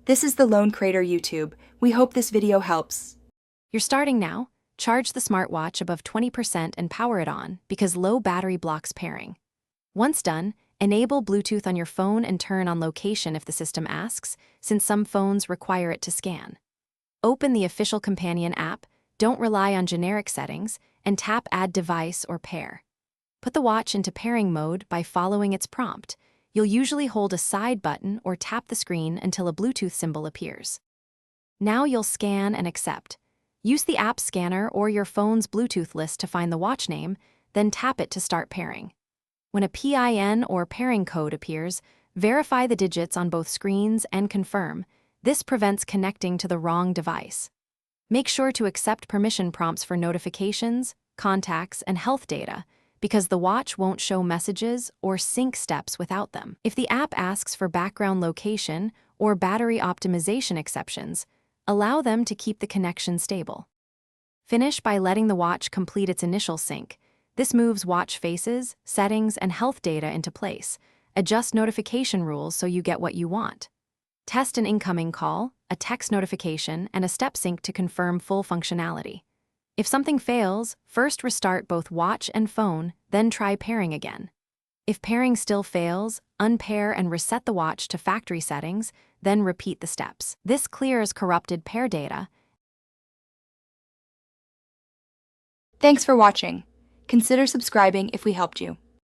This is the Lone Crater YouTube. We hope this video helps. You're starting now. Charge the smartwatch above 20% and power it on because low battery blocks pairing. Once done, enable Bluetooth on your phone and turn on location if the system asks, since some phones require it to scan. Open the official companion app, don't rely on generic settings, and tap Add Device or Pair. Put the watch into pairing mode by following its prompt. You'll usually hold a side button or tap the screen until a Bluetooth symbol appears. Now you'll scan and accept. Use the app scanner or your phone's Bluetooth list to find the watch name, then tap it to start pairing. When a PIN or pairing code appears, verify the digits on both screens and confirm. This prevents connecting to the wrong device. Make sure to accept permission prompts for notifications, contacts, and health data, because the watch won't show messages or sync steps without them. If the app asks for background location or battery optimization exceptions, allow them to keep the connection stable. Finish by letting the watch complete its initial sync. This moves watch faces, settings, and health data into place. Adjust notification rules so you get what you want. Test an incoming call, a text notification, and a step sync to confirm full functionality. If something fails, first restart both watch and phone, then try pairing again. If pairing still fails, unpair and reset the watch to factory settings, then repeat the steps. This clears corrupted pair data. Thanks for watching. Consider subscribing if we helped you.